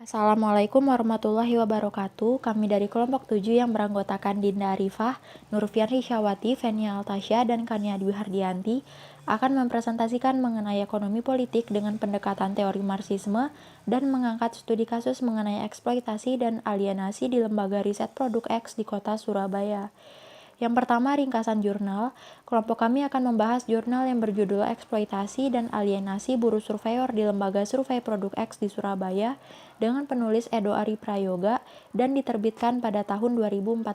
Assalamualaikum warahmatullahi wabarakatuh. Kami dari kelompok 7 yang beranggotakan Dinda Arifah, Nurfian Risyawati, Fenia Altasya, dan Kania Dwi Hardianti akan mempresentasikan mengenai ekonomi politik dengan pendekatan teori Marxisme dan mengangkat studi kasus mengenai eksploitasi dan alienasi di Lembaga Riset Produk X di Kota Surabaya. Yang pertama, ringkasan jurnal. Kelompok kami akan membahas jurnal yang berjudul Eksploitasi dan Alienasi Buruh Surveyor di Lembaga Survei Produk X di Surabaya dengan penulis Edo Ari Prayoga dan diterbitkan pada tahun 2014.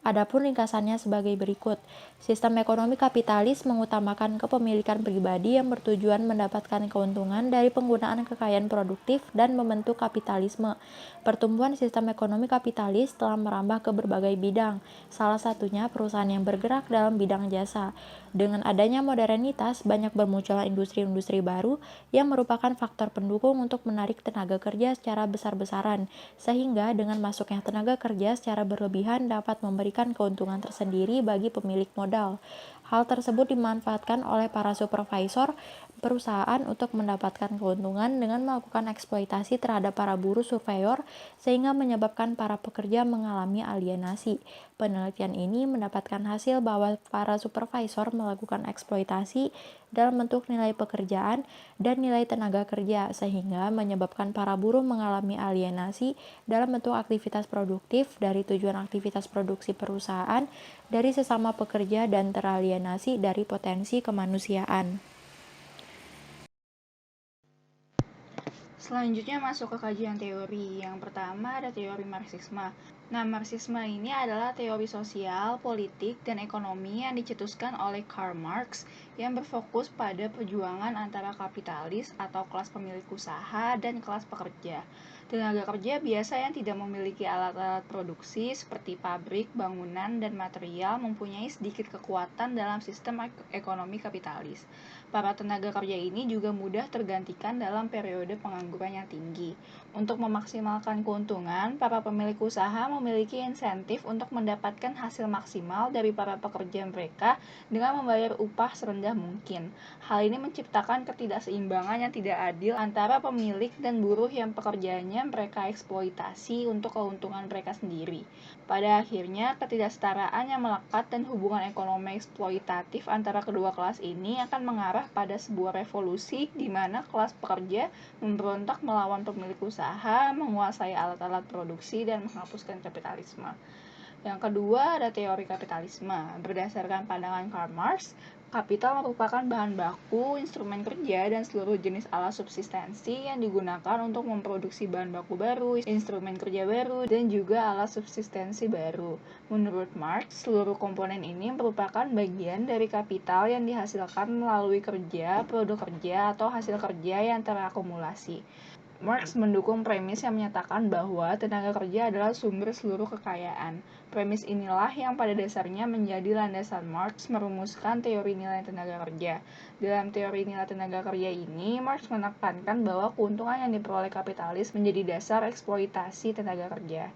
Adapun ringkasannya sebagai berikut. Sistem ekonomi kapitalis mengutamakan kepemilikan pribadi yang bertujuan mendapatkan keuntungan dari penggunaan kekayaan produktif dan membentuk kapitalisme. Pertumbuhan sistem ekonomi kapitalis telah merambah ke berbagai bidang, salah satunya perusahaan yang bergerak dalam bidang jasa. Dengan adanya modernitas, banyak bermunculan industri-industri baru yang merupakan faktor pendukung untuk menarik tenaga kerja secara besar-besaran, sehingga dengan masuknya tenaga kerja secara berlebihan dapat memberikan keuntungan tersendiri bagi pemilik modal. Hal tersebut dimanfaatkan oleh para supervisor perusahaan untuk mendapatkan keuntungan dengan melakukan eksploitasi terhadap para buruh surveyor sehingga menyebabkan para pekerja mengalami alienasi. Penelitian ini mendapatkan hasil bahwa para supervisor melakukan eksploitasi dalam bentuk nilai pekerjaan dan nilai tenaga kerja sehingga menyebabkan para buruh mengalami alienasi dalam bentuk aktivitas produktif dari tujuan aktivitas produksi perusahaan dari sesama pekerja dan teralienasi dari potensi kemanusiaan. Selanjutnya masuk ke kajian teori. Yang pertama ada teori Marxisme. Nah, Marxisme ini adalah teori sosial, politik, dan ekonomi yang dicetuskan oleh Karl Marx yang berfokus pada perjuangan antara kapitalis atau kelas pemilik usaha dan kelas pekerja. Tenaga kerja biasa yang tidak memiliki alat-alat produksi seperti pabrik, bangunan, dan material mempunyai sedikit kekuatan dalam sistem ekonomi kapitalis. Para tenaga kerja ini juga mudah tergantikan dalam periode pengangguran yang tinggi. Untuk memaksimalkan keuntungan, para pemilik usaha memiliki insentif untuk mendapatkan hasil maksimal dari para pekerja mereka dengan membayar upah serendah mungkin. Hal ini menciptakan ketidakseimbangan yang tidak adil antara pemilik dan buruh yang pekerjaannya mereka eksploitasi untuk keuntungan mereka sendiri. Pada akhirnya, ketidaksetaraan yang melekat dan hubungan ekonomi eksploitatif antara kedua kelas ini akan mengarah pada sebuah revolusi di mana kelas pekerja memberontak melawan pemilik usaha, menguasai alat-alat produksi, dan menghapuskan kapitalisme. Yang kedua ada teori kapitalisme. Berdasarkan pandangan Karl Marx, kapital merupakan bahan baku, instrumen kerja, dan seluruh jenis alat subsistensi yang digunakan untuk memproduksi bahan baku baru, instrumen kerja baru, dan juga alat subsistensi baru. Menurut Marx, seluruh komponen ini merupakan bagian dari kapital yang dihasilkan melalui kerja, produk kerja, atau hasil kerja yang terakumulasi. Marx mendukung premis yang menyatakan bahwa tenaga kerja adalah sumber seluruh kekayaan. Premis inilah yang pada dasarnya menjadi landasan Marx merumuskan teori nilai tenaga kerja. Dalam teori nilai tenaga kerja ini, Marx menekankan bahwa keuntungan yang diperoleh kapitalis menjadi dasar eksploitasi tenaga kerja.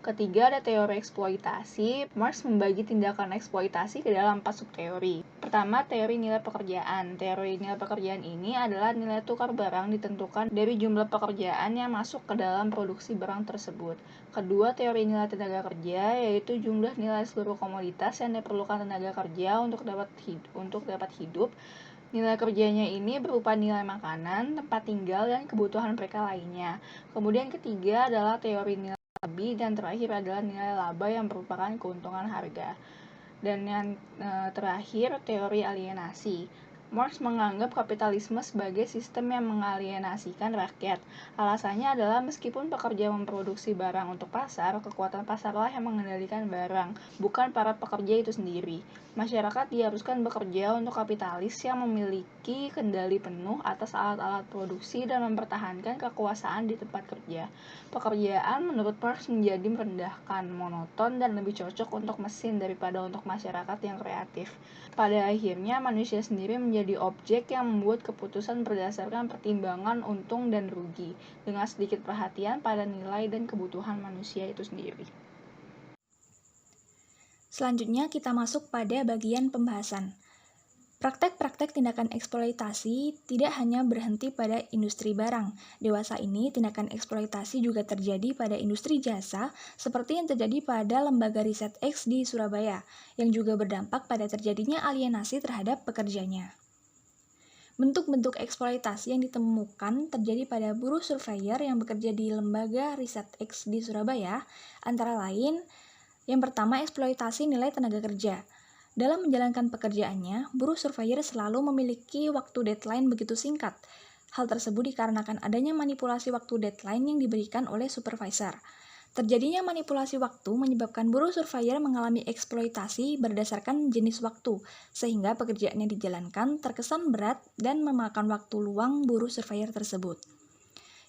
Ketiga ada teori eksploitasi. Marx membagi tindakan eksploitasi ke dalam 4 subteori. Pertama, teori nilai pekerjaan. Teori nilai pekerjaan ini adalah nilai tukar barang ditentukan dari jumlah pekerjaan yang masuk ke dalam produksi barang tersebut. Kedua, teori nilai tenaga kerja, yaitu jumlah nilai seluruh komoditas yang diperlukan tenaga kerja untuk dapat hidup. Nilai kerjanya ini berupa nilai makanan, tempat tinggal, dan kebutuhan mereka lainnya. Kemudian ketiga adalah teori nilai lebih, dan terakhir adalah nilai laba yang merupakan keuntungan harga. Dan yang terakhir, teori alienasi. Marx menganggap kapitalisme sebagai sistem yang mengalienasikan rakyat. Alasannya adalah meskipun pekerja memproduksi barang untuk pasar, kekuatan pasarlah yang mengendalikan barang, bukan para pekerja itu sendiri. Masyarakat diharuskan bekerja untuk kapitalis yang memiliki kendali penuh atas alat-alat produksi dan mempertahankan kekuasaan di tempat kerja. Pekerjaan menurut Marx menjadi merendahkan, monoton, dan lebih cocok untuk mesin daripada untuk masyarakat yang kreatif. Pada akhirnya, manusia sendiri menjadi objek yang membuat keputusan berdasarkan pertimbangan untung dan rugi, dengan sedikit perhatian pada nilai dan kebutuhan manusia itu sendiri. Selanjutnya kita masuk pada bagian pembahasan. Praktek-praktek tindakan eksploitasi tidak hanya berhenti pada industri barang. Dewasa ini, tindakan eksploitasi juga terjadi pada industri jasa, seperti yang terjadi pada Lembaga Riset X di Surabaya, yang juga berdampak pada terjadinya alienasi terhadap pekerjanya. Bentuk-bentuk eksploitasi yang ditemukan terjadi pada buruh surveyor yang bekerja di Lembaga Riset X di Surabaya, antara lain, yang pertama, eksploitasi nilai tenaga kerja. Dalam menjalankan pekerjaannya, buruh surveyor selalu memiliki waktu deadline begitu singkat. Hal tersebut dikarenakan adanya manipulasi waktu deadline yang diberikan oleh supervisor. Terjadinya manipulasi waktu menyebabkan buruh surveyor mengalami eksploitasi berdasarkan jenis waktu, sehingga pekerjaan yang dijalankan terkesan berat dan memakan waktu luang buruh surveyor tersebut.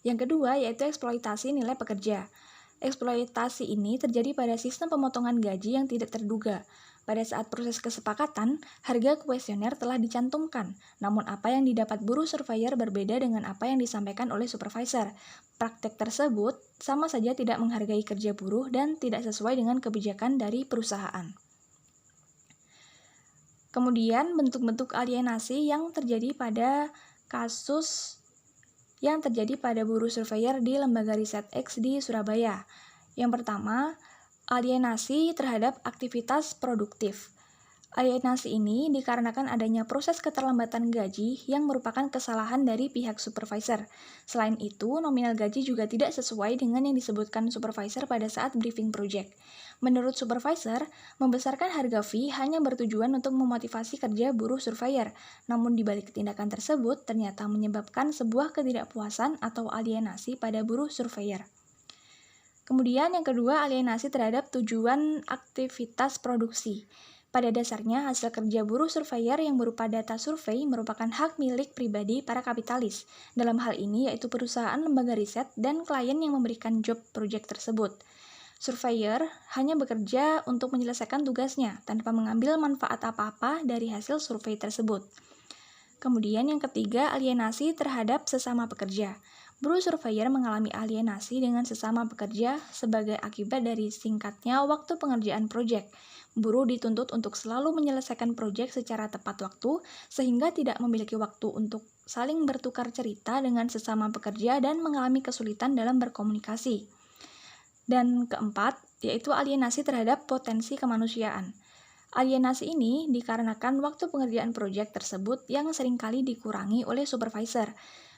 Yang kedua, yaitu eksploitasi nilai pekerja. Eksploitasi ini terjadi pada sistem pemotongan gaji yang tidak terduga. Pada saat proses kesepakatan, harga kuesioner telah dicantumkan, namun apa yang didapat buruh surveyor berbeda dengan apa yang disampaikan oleh supervisor. Praktek tersebut sama saja tidak menghargai kerja buruh dan tidak sesuai dengan kebijakan dari perusahaan. Kemudian, bentuk-bentuk alienasi yang terjadi pada kasus yang terjadi pada buruh surveyor di Lembaga Riset X di Surabaya. Yang pertama, alienasi terhadap aktivitas produktif. Alienasi ini dikarenakan adanya proses keterlambatan gaji yang merupakan kesalahan dari pihak supervisor. Selain itu, nominal gaji juga tidak sesuai dengan yang disebutkan supervisor pada saat briefing project. Menurut supervisor, membesarkan harga fee hanya bertujuan untuk memotivasi kerja buruh surveyor, namun di balik tindakan tersebut ternyata menyebabkan sebuah ketidakpuasan atau alienasi pada buruh surveyor. Kemudian yang kedua, alienasi terhadap tujuan aktivitas produksi. Pada dasarnya, hasil kerja buruh surveyor yang berupa data survei merupakan hak milik pribadi para kapitalis. Dalam hal ini yaitu perusahaan, lembaga riset, dan klien yang memberikan job project tersebut. Surveyor hanya bekerja untuk menyelesaikan tugasnya tanpa mengambil manfaat apa-apa dari hasil survei tersebut. Kemudian yang ketiga, alienasi terhadap sesama pekerja. Buruh surveyor mengalami alienasi dengan sesama pekerja sebagai akibat dari singkatnya waktu pengerjaan proyek. Buruh dituntut untuk selalu menyelesaikan proyek secara tepat waktu, sehingga tidak memiliki waktu untuk saling bertukar cerita dengan sesama pekerja dan mengalami kesulitan dalam berkomunikasi. Dan keempat, yaitu alienasi terhadap potensi kemanusiaan. Alienasi ini dikarenakan waktu pengerjaan proyek tersebut yang seringkali dikurangi oleh supervisor.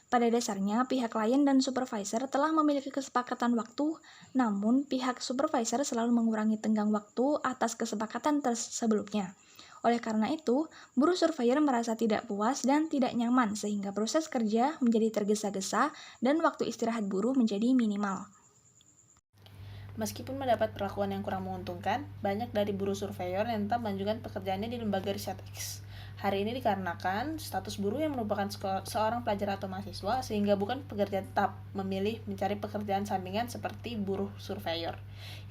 Pada dasarnya, pihak klien dan supervisor telah memiliki kesepakatan waktu, namun pihak supervisor selalu mengurangi tenggang waktu atas kesepakatan sebelumnya. Oleh karena itu, buruh surveyor merasa tidak puas dan tidak nyaman sehingga proses kerja menjadi tergesa-gesa dan waktu istirahat buruh menjadi minimal. Meskipun mendapat perlakuan yang kurang menguntungkan, banyak dari buruh surveyor yang tetap melanjutkan pekerjaannya di Lembaga Riset X. Hari ini dikarenakan status buruh yang merupakan seorang pelajar atau mahasiswa, sehingga bukan pekerja tetap, memilih mencari pekerjaan sampingan seperti buruh surveyor.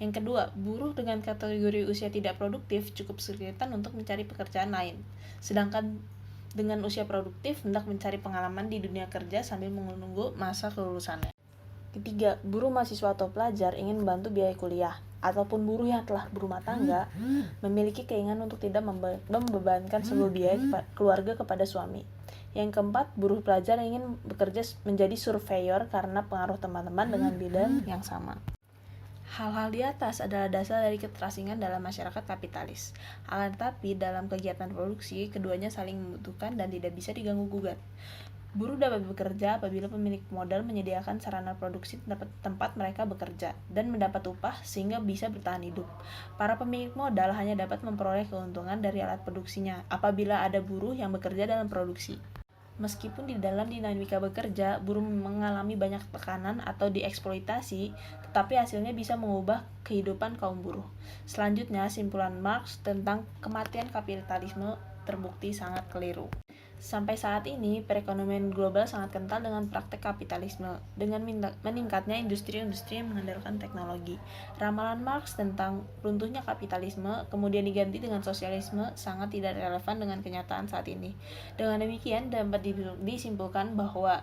Yang kedua, buruh dengan kategori usia tidak produktif cukup kesulitan untuk mencari pekerjaan lain. Sedangkan dengan usia produktif, hendak mencari pengalaman di dunia kerja sambil menunggu masa kelulusannya. Ketiga, buruh mahasiswa atau pelajar ingin membantu biaya kuliah, ataupun buruh yang telah berumah tangga memiliki keinginan untuk tidak membebankan seluruh biaya keluarga kepada suami. Yang keempat, buruh pelajar ingin bekerja menjadi surveyor karena pengaruh teman-teman dengan bidang yang sama. Hal-hal di atas adalah dasar dari keterasingan dalam masyarakat kapitalis. Akan tetapi, dalam kegiatan produksi, keduanya saling membutuhkan dan tidak bisa diganggu-gugat. Buruh dapat bekerja apabila pemilik modal menyediakan sarana produksi tempat mereka bekerja dan mendapat upah sehingga bisa bertahan hidup. Para pemilik modal hanya dapat memperoleh keuntungan dari alat produksinya apabila ada buruh yang bekerja dalam produksi. Meskipun di dalam dinamika bekerja, buruh mengalami banyak tekanan atau dieksploitasi, tetapi hasilnya bisa mengubah kehidupan kaum buruh. Selanjutnya, simpulan Marx tentang kematian kapitalisme terbukti sangat keliru. Sampai saat ini, perekonomian global sangat kental dengan praktek kapitalisme, dengan meningkatnya industri-industri yang mengandalkan teknologi. Ramalan Marx tentang runtuhnya kapitalisme kemudian diganti dengan sosialisme sangat tidak relevan dengan kenyataan saat ini. Dengan demikian, dapat disimpulkan bahwa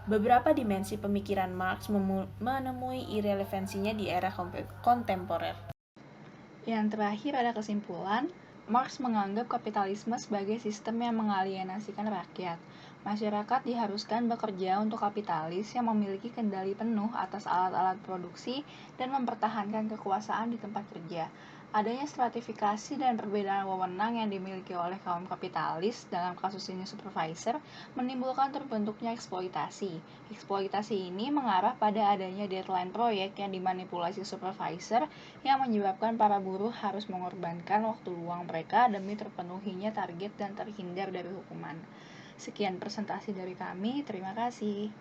beberapa dimensi pemikiran Marx menemui irelevansinya di era kontemporer. Yang terakhir ada kesimpulan, Marx menganggap kapitalisme sebagai sistem yang mengalienasikan rakyat. Masyarakat diharuskan bekerja untuk kapitalis yang memiliki kendali penuh atas alat-alat produksi dan mempertahankan kekuasaan di tempat kerja. Adanya stratifikasi dan perbedaan wewenang yang dimiliki oleh kaum kapitalis, dalam kasus ini supervisor, menimbulkan terbentuknya eksploitasi. Eksploitasi ini mengarah pada adanya deadline proyek yang dimanipulasi supervisor, yang menyebabkan para buruh harus mengorbankan waktu luang mereka demi terpenuhinya target dan terhindar dari hukuman. Sekian presentasi dari kami, terima kasih.